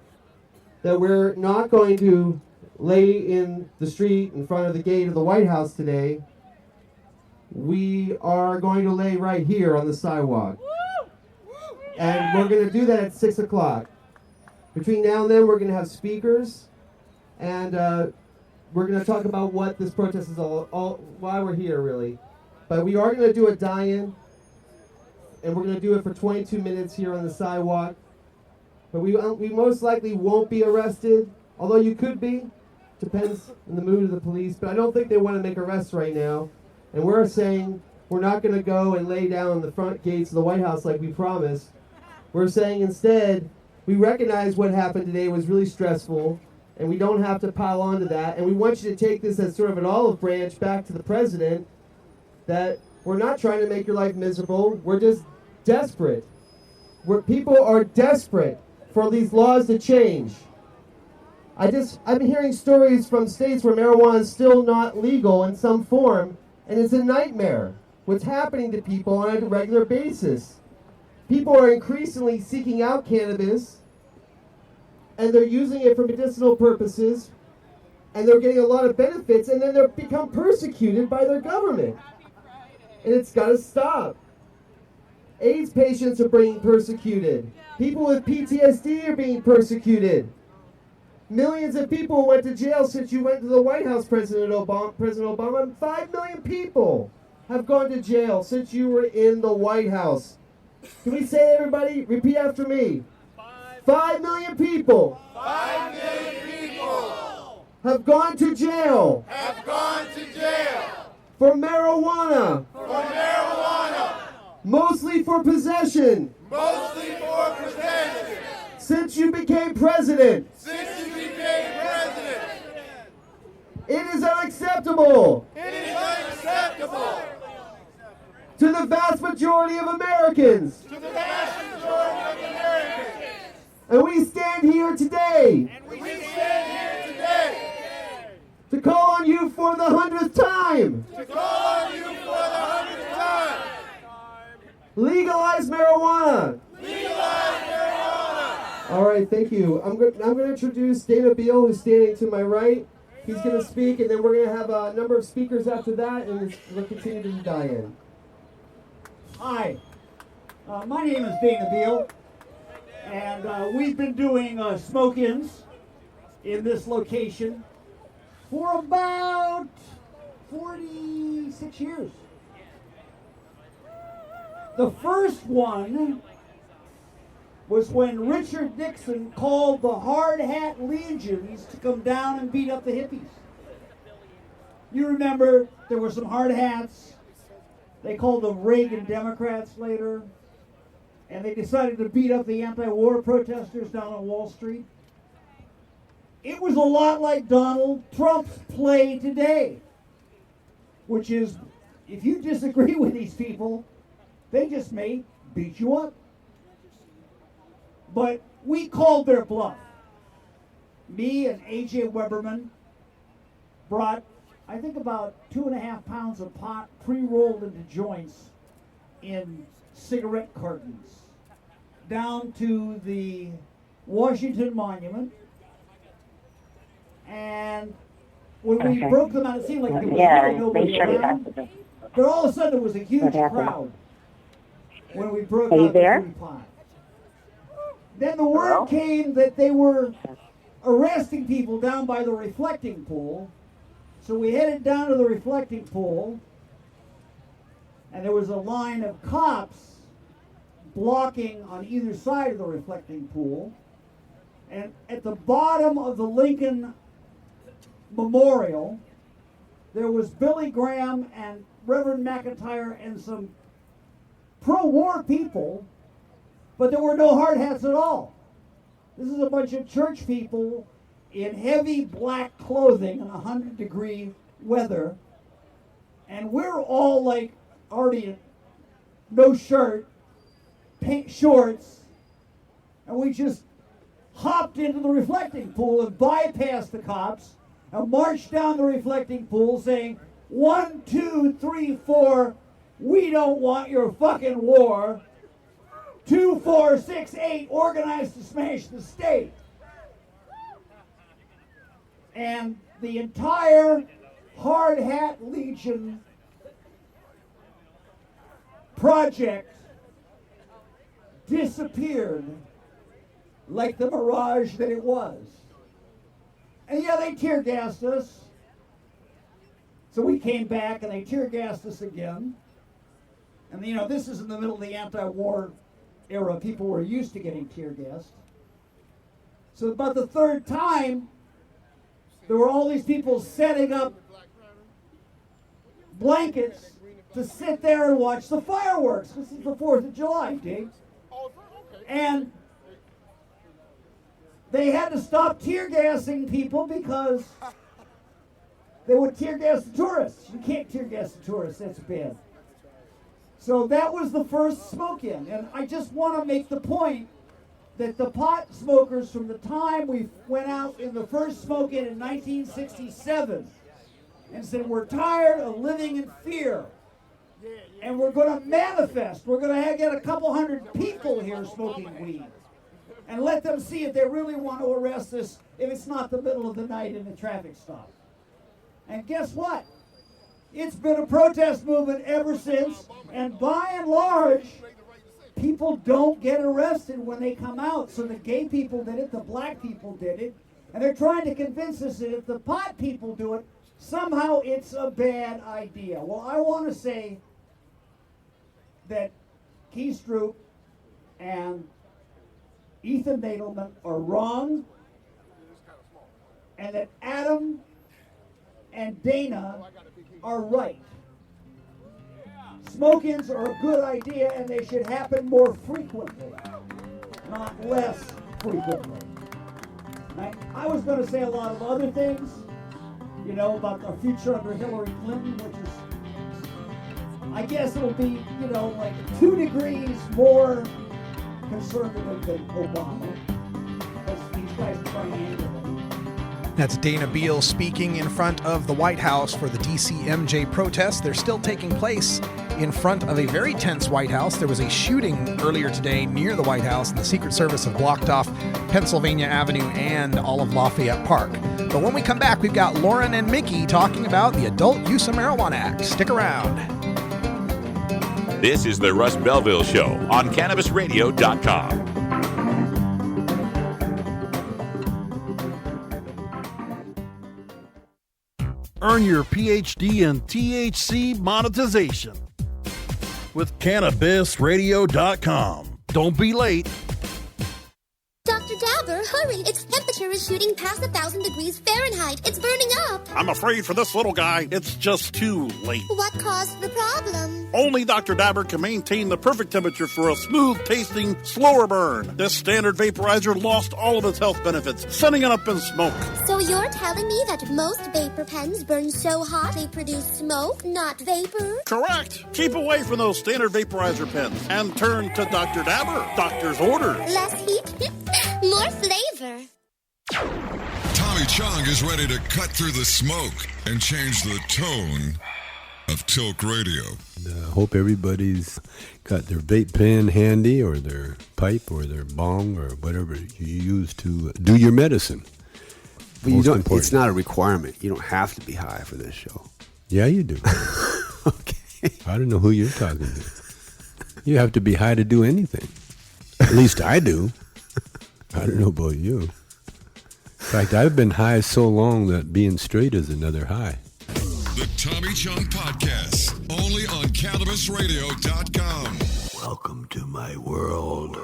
that we're not going to lay in the street in front of the gate of the White House today. We are going to lay right here on the sidewalk. And we're going to do that at 6 o'clock. Between now and then, we're going to have speakers, and we're going to talk about what this protest is all why we're here, really. But we are going to do a die-in, and we're going to do it for 22 minutes here on the sidewalk. But we most likely won't be arrested, although you could be. Depends on the mood of the police. But I don't think they want to make arrests right now. And we're saying we're not going to go and lay down the front gates of the White House like we promised. We're saying instead, we recognize what happened today was really stressful, and we don't have to pile on to that. And we want you to take this as sort of an olive branch back to the president, that we're not trying to make your life miserable. We're just desperate. People are desperate for these laws to change. I've been hearing stories from states where marijuana is still not legal in some form, and it's a nightmare what's happening to people on a regular basis. People are increasingly seeking out cannabis, and they're using it for medicinal purposes, and they're getting a lot of benefits, and then they become persecuted by their government. And it's got to stop. AIDS patients are being persecuted. People with PTSD are being persecuted. Millions of people went to jail since you went to the White House, President Obama. 5 million people have gone to jail since you were in the White House. Can we say it, everybody? Repeat after me. 5 million people. 5 million people have gone to jail. For marijuana. Mostly for possession. Since you became president. It is unacceptable. To the vast majority of Americans. And we stand here today. To call on you for the 100th time. Legalize marijuana. All right, thank you. I'm going to introduce Dana Beal, who's standing to my right. He's going to speak, and then we're going to have a number of speakers after that, and we'll continue to die in. Hi, my name is Dana Beal, and we've been doing smoke-ins in this location for about 46 years. The first one was when Richard Nixon called the Hard Hat Legions to come down and beat up the hippies. You remember there were some hard hats. They called them Reagan Democrats later. And they decided to beat up the anti-war protesters down on Wall Street. It was a lot like Donald Trump's play today, which is, if you disagree with these people, they just may beat you up. But we called their bluff. Me and A.J. Weberman brought, I think, about 2.5 pounds of pot pre-rolled into joints in cigarette cartons down to the Washington Monument. And when we broke them out, it seemed like there was really nobody around. But all of a sudden, there was a huge crowd when we broke out the free pot. Then the word came that they were arresting people down by the reflecting pool. So we headed down to the reflecting pool, and there was a line of cops blocking on either side of the reflecting pool. And at the bottom of the Lincoln Memorial, there was Billy Graham and Reverend McIntyre and some pro-war people, but there were no hard hats at all. This is a bunch of church people in heavy black clothing in 100-degree weather, and we're all like already in no shirt, pink shorts, and we just hopped into the reflecting pool and bypassed the cops and marched down the reflecting pool saying, 1, 2, 3, 4, we don't want your fucking war. 2, 4, 6, 8, organized to smash the state. And the entire Hard Hat Legion project disappeared like the mirage that it was. And yeah, they tear gassed us. So we came back and they tear gassed us again. And you know, this is in the middle of the anti-war era. People were used to getting tear gassed. So about the third time, there were all these people setting up blankets to sit there and watch the fireworks. This is the 4th of July, Dave. And they had to stop tear gassing people because they would tear gas the tourists. You can't tear gas the tourists, that's bad. So that was the first smoke-in. And I just want to make the point that the pot smokers from the time we went out in the first smoke-in in 1967 and said, we're tired of living in fear. And we're going to manifest. We're going to get a couple hundred people here smoking weed. And let them see if they really want to arrest us if it's not the middle of the night in a traffic stop. And guess what? It's been a protest movement ever since. And by and large, people don't get arrested when they come out. So the gay people did it, the black people did it. And they're trying to convince us that if the pot people do it, somehow it's a bad idea. Well, I want to say that Keith Stroop and Ethan Nadelman are wrong, and that Adam and Dana are right. Smoke-ins are a good idea, and they should happen more frequently, not less frequently. I was going to say a lot of other things, you know, about the future under Hillary Clinton, which is, I guess it'll be, you know, like 2 degrees more conservative than Obama. Because these guys are trying to handle it. That's Dana Beal speaking in front of the White House for the DCMJ protests. They're still taking place in front of a very tense White House. There was a shooting earlier today near the White House, and the Secret Service have blocked off Pennsylvania Avenue and all of Lafayette Park. But when we come back, we've got Lauren and Mickey talking about the Adult Use of Marijuana Act. Stick around. This is the Russ Belville Show on CannabisRadio.com. Earn your PhD in THC monetization with CannabisRadio.com. Don't be late. Dr. Dabber, hurry! Its temperature is shooting past 1,000 degrees Fahrenheit. It's burning up. I'm afraid for this little guy, it's just too late. What caused the problem? Only Dr. Dabber can maintain the perfect temperature for a smooth-tasting, slower burn. This standard vaporizer lost all of its health benefits, sending it up in smoke. So you're telling me that most vapor pens burn so hot they produce smoke, not vapor? Correct. Keep away from those standard vaporizer pens and turn to Dr. Dabber. Doctor's orders. Less heat, more flavor. Tommy Chong is ready to cut through the smoke and change the tone of Tilk Radio. Hope everybody's got their vape pen handy, or their pipe, or their bong, or whatever you use to do your medicine. But you don't. It's not a requirement. You don't have to be high for this show. Yeah, you do. Okay. I don't know who you're talking to. You have to be high to do anything. At least I do. I don't know about you. In fact, I've been high so long that being straight is another high. The Tommy Chong Podcast, only on CannabisRadio.com. Welcome to my world.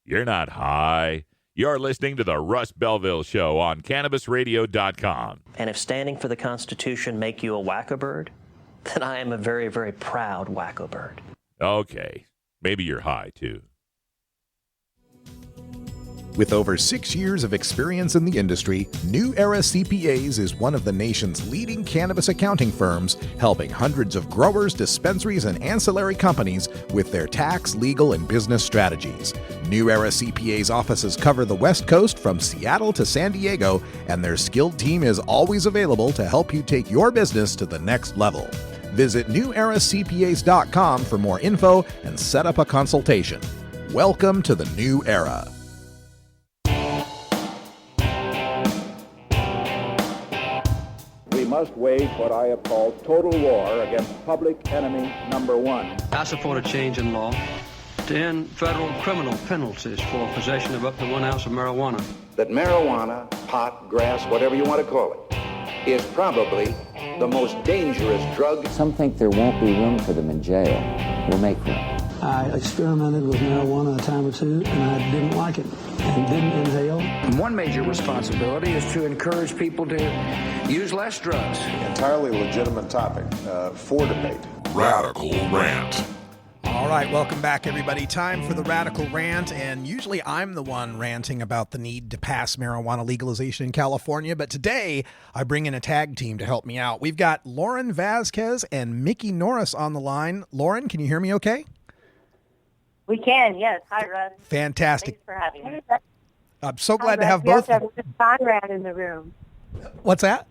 You're not high. You're listening to the Russ Belville Show on CannabisRadio.com. And if standing for the Constitution make you a wacko bird, then I am a very, very proud wacko bird. Okay. Maybe you're high, too. With over 6 years of experience in the industry, New Era CPAs is one of the nation's leading cannabis accounting firms, helping hundreds of growers, dispensaries, and ancillary companies with their tax, legal, and business strategies. New Era CPAs offices cover the West Coast from Seattle to San Diego, and their skilled team is always available to help you take your business to the next level. Visit neweracpas.com for more info and set up a consultation. Welcome to the New Era. We must wage what I have called total war against public enemy number one. I support a change in law to end federal criminal penalties for possession of up to 1 ounce of marijuana. That marijuana, pot, grass, whatever you want to call it, is probably the most dangerous drug. Some think there won't be room for them in jail. We'll make room. I experimented with marijuana a time or two, and I didn't like it and didn't inhale. One major responsibility is to encourage people to use less drugs. Entirely legitimate topic for debate. Radical Rant. All right, welcome back, everybody. Time for the Radical Rant, and usually I'm the one ranting about the need to pass marijuana legalization in California, but today I bring in a tag team to help me out. We've got Lauren Vasquez and Mickey Norris on the line. Lauren, can you hear me okay? We can, yes. Hi, Russ. Fantastic. Thanks for having me. I'm so glad to have we both. We also have Chris Conrad in the room. What's that?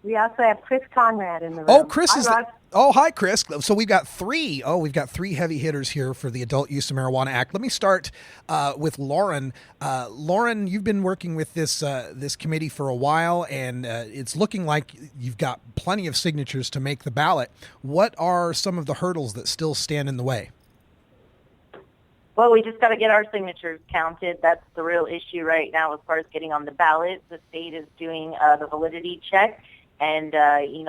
We also have Chris Conrad in the room. Oh, Chris Hi, is. Russ. Oh, hi, Chris. So we've got three. We've got three heavy hitters here for the Adult Use of Marijuana Act. Let me start with Lauren. Lauren, you've been working with this committee for a while, and it's looking like you've got plenty of signatures to make the ballot. What are some of the hurdles that still stand in the way? Well, we just got to get our signatures counted. That's the real issue right now as far as getting on the ballot. The state is doing the validity check, and,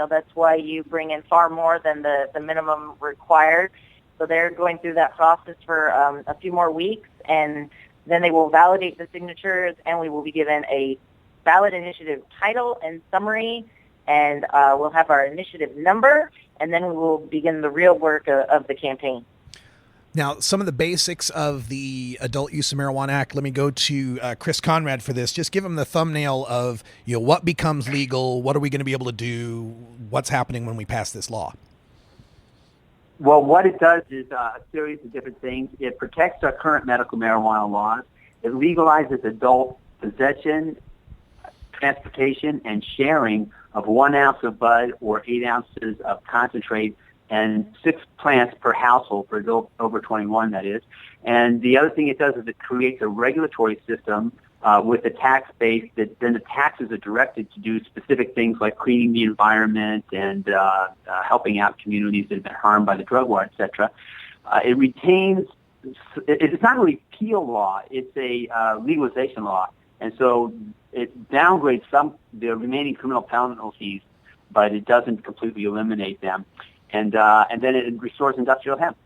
that's why you bring in far more than the minimum required. So they're going through that process for a few more weeks, and then they will validate the signatures, and we will be given a ballot initiative title and summary, and we'll have our initiative number, and then we will begin the real work of the campaign. Now, some of the basics of the Adult Use of Marijuana Act, let me go to Chris Conrad for this. Just give him the thumbnail of, what becomes legal, what are we going to be able to do, what's happening when we pass this law? Well, what it does is a series of different things. It protects our current medical marijuana laws. It legalizes adult possession, transportation, and sharing of 1 ounce of bud or 8 ounces of concentrate and 6 plants per household for adults over 21, that is. And the other thing it does is it creates a regulatory system with a tax base that then the taxes are directed to do specific things like cleaning the environment and helping out communities that have been harmed by the drug war, et cetera. It retains, it's not a repeal law, it's a legalization law. And so it downgrades the remaining criminal penalties, but it doesn't completely eliminate them. And then it restores industrial hemp.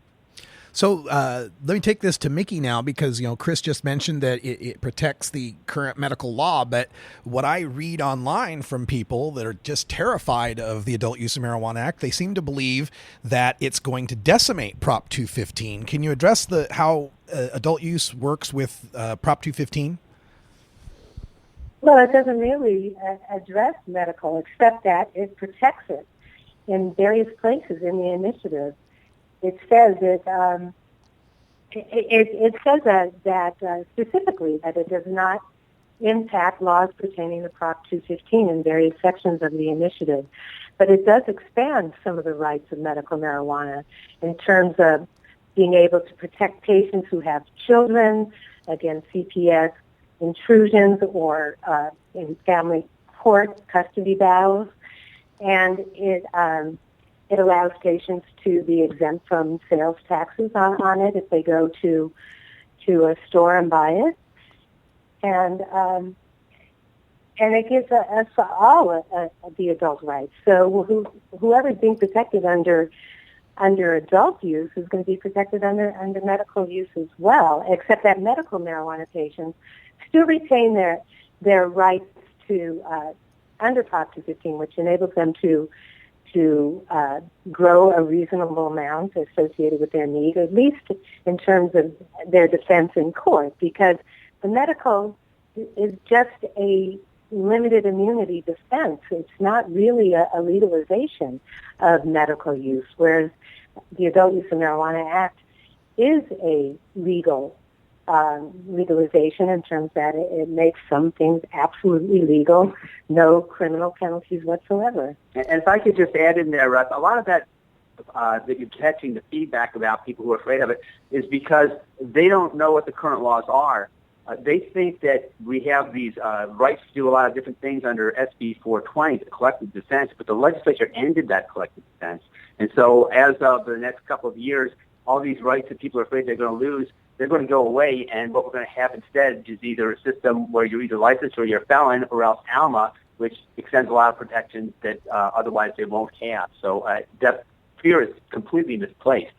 So let me take this to Mickey now, because Chris just mentioned that it protects the current medical law. But what I read online from people that are just terrified of the Adult Use of Marijuana Act, they seem to believe that it's going to decimate Prop 215. Can you address how adult use works with Prop 215? Well, it doesn't really address medical, except that it protects it in various places in the initiative. It says it says that specifically that it does not impact laws pertaining to Prop 215 in various sections of the initiative, but it does expand some of the rights of medical marijuana in terms of being able to protect patients who have children against CPS intrusions or in family court custody battles. And it allows patients to be exempt from sales taxes on it if they go to a store and buy it. And it gives us all the adult rights. So whoever's being protected under adult use is going to be protected under medical use as well, except that medical marijuana patients still retain their rights to under Prop 215, which enables them to grow a reasonable amount associated with their need, at least in terms of their defense in court, because the medical is just a limited immunity defense. It's not really a legalization of medical use, whereas the Adult Use of Marijuana Act is a legalization in terms that it makes some things absolutely legal, no criminal penalties whatsoever. And if I could just add in there, Russ, a lot of that that you're catching the feedback about people who are afraid of it is because they don't know what the current laws are. They think that we have these rights to do a lot of different things under SB 420, the collective defense, but the legislature ended that collective defense. And so as of the next couple of years, all these rights that people are afraid they're going to lose, they're going to go away, and what we're going to have instead is either a system where you're either licensed or you're a felon, or else ALMA, which extends a lot of protections that otherwise they won't have. So that fear is completely misplaced.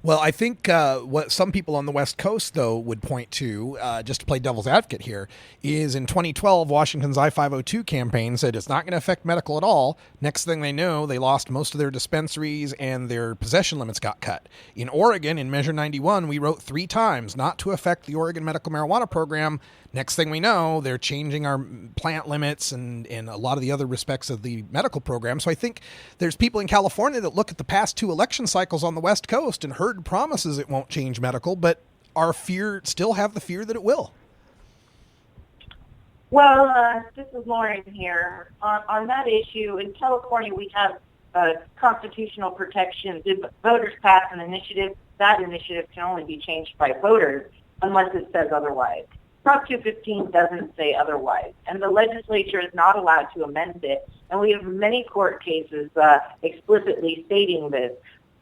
Well, I think what some people on the West Coast, though, would point to, just to play devil's advocate here, is in 2012, Washington's I-502 campaign said it's not going to affect medical at all. Next thing they know, they lost most of their dispensaries and their possession limits got cut. In Oregon, in Measure 91, we wrote 3 times not to affect the Oregon medical marijuana program. Next thing we know, they're changing our plant limits and a lot of the other respects of the medical program. So I think there's people in California that look at the past 2 election cycles on the West Coast and heard promises it won't change medical, but still have the fear that it will. Well, this is Lauren here. On that issue, in California, we have constitutional protections. If voters pass an initiative, that initiative can only be changed by voters unless it says otherwise. Prop 215 doesn't say otherwise, and the legislature is not allowed to amend it. And we have many court cases explicitly stating this.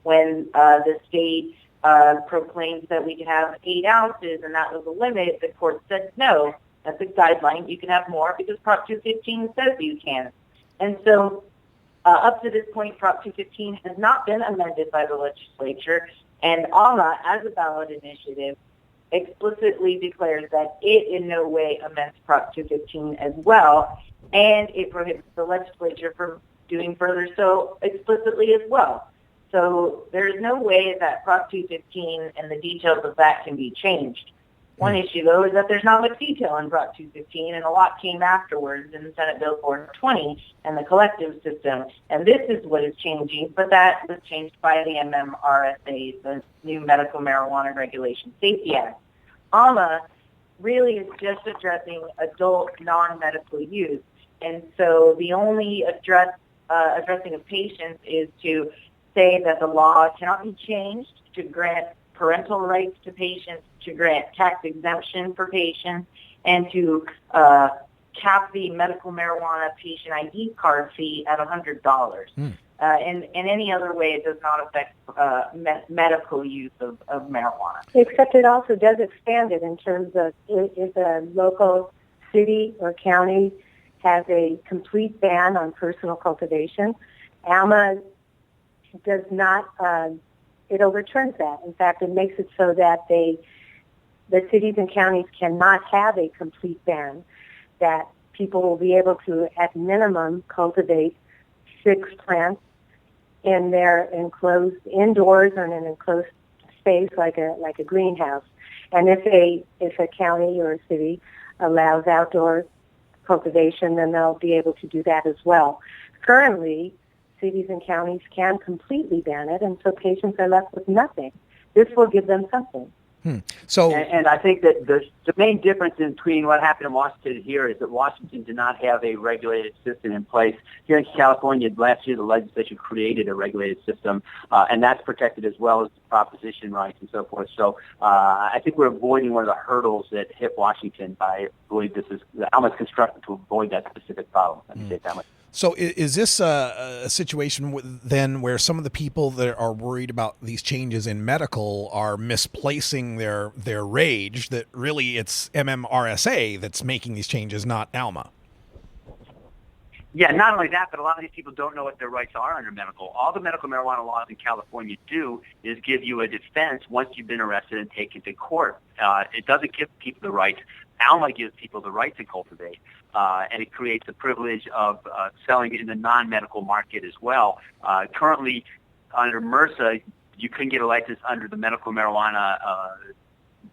When the state proclaims that we can have 8 ounces and that was a limit, the court said no, that's a guideline. You can have more because Prop 215 says you can. And so up to this point, Prop 215 has not been amended by the legislature, and ALMA, as a ballot initiative, explicitly declares that it in no way amends Prop 215 as well, and it prohibits the legislature from doing further so explicitly as well. So there is no way that Prop 215 and the details of that can be changed. One issue, though, is that there's not much detail in Prop 215, and a lot came afterwards in Senate Bill 420 and the collective system. And this is what is changing, but that was changed by the MMRSA, the new Medical Marijuana Regulation Safety Act. ALMA really is just addressing adult non-medical use. And so the only addressing of patients is to say that the law cannot be changed to grant parental rights to patients, to grant tax exemption for patients, and to cap the medical marijuana patient ID card fee at $100. And in any other way, it does not affect medical use of marijuana. Except it also does expand it in terms of if a local city or county has a complete ban on personal cultivation, ALMA does not, it overturns that. In fact, it makes it so that the cities and counties cannot have a complete ban, that people will be able to, at minimum, cultivate 6 plants in their enclosed indoors or in an enclosed space like a greenhouse. And if a county or a city allows outdoor cultivation, then they'll be able to do that as well. Currently, cities and counties can completely ban it, and so patients are left with nothing. This will give them something. So, and I think that the main difference between what happened in Washington here is that Washington did not have a regulated system in place. Here in California, last year the legislature created a regulated system, and that's protected as well as proposition rights and so forth. So I think we're avoiding one of the hurdles that hit Washington by, I believe this is almost constructed to avoid that specific problem. Let me say it that way. So is this a situation then where some of the people that are worried about these changes in medical are misplacing their rage, that really it's MMRSA that's making these changes, not ALMA? Yeah, not only that, but a lot of these people don't know what their rights are under medical. All the medical marijuana laws in California do is give you a defense once you've been arrested and taken to court. It doesn't give people the rights. ALMA gives people the right to cultivate, and it creates the privilege of selling in the non-medical market as well. Currently, under MRSA, you couldn't get a license under the Medical Marijuana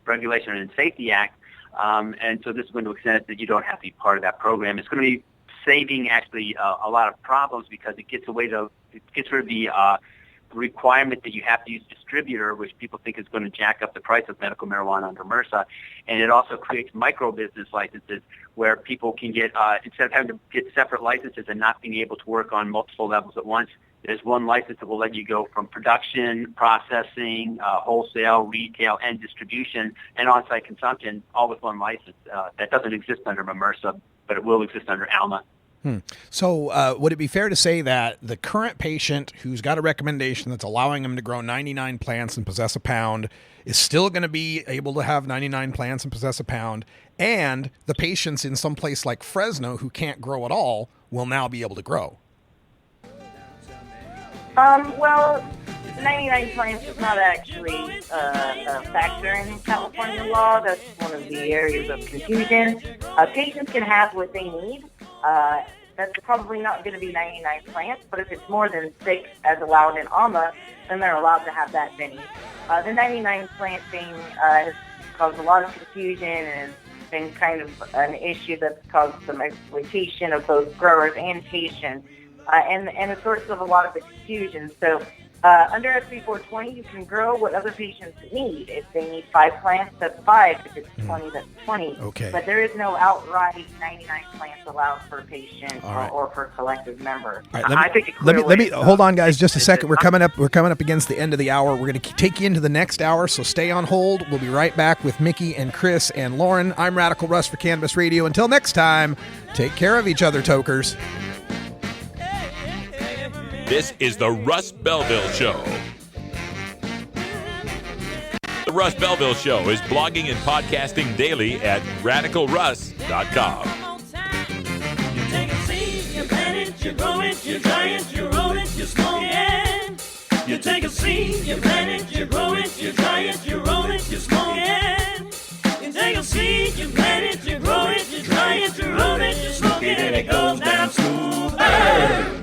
Regulation and Safety Act And so this is going to extend it that you don't have to be part of that program. It's going to be saving actually a lot of problems because it gets rid of the requirement that you have to use distributor, which people think is going to jack up the price of medical marijuana under MRSA. And it also creates micro business licenses where people can get, instead of having to get separate licenses and not being able to work on multiple levels at once, there's one license that will let you go from production, processing, wholesale, retail, and distribution, and on-site consumption, all with one license. That doesn't exist under MRSA, but it will exist under ALMA. So would it be fair to say that the current patient who's got a recommendation that's allowing him to grow 99 plants and possess a pound is still going to be able to have 99 plants and possess a pound, and the patients in some place like Fresno who can't grow at all will now be able to grow? Well, 99 plants is not actually a factor in California law. That's one of the areas of confusion. Patients can have what they need. That's probably not going to be 99 plants, but if it's more than 6 as allowed in ALMA, then they're allowed to have that many. The 99 plant thing has caused a lot of confusion and has been kind of an issue that's caused some exploitation of both growers and patients, and a source of a lot of the confusion. So under SB 420, you can grow what other patients need. If they need 5 plants, that's 5. If it's 20, that's 20. Okay. But there is no outright 99 plants allowed per patient or per collective member. All right, let me hold on, guys, just a second. We're coming up against the end of the hour. We're going to take you into the next hour, so stay on hold. We'll be right back with Mickey and Chris and Lauren. I'm Radical Russ for Cannabis Radio. Until next time, take care of each other, tokers. This is the Russ Belville Show. The Russ Belville Show is blogging and podcasting daily at radicalruss.com. You take a seed, you plant it, you grow it, you dry it, you roll it, you smoke it. You take a seed, you plant it, you grow it, you dry it, you roll it, you smoke it. You take a seed, you plant it, you grow it, you dry it, you roll it, you smoke it, and it goes down smooth.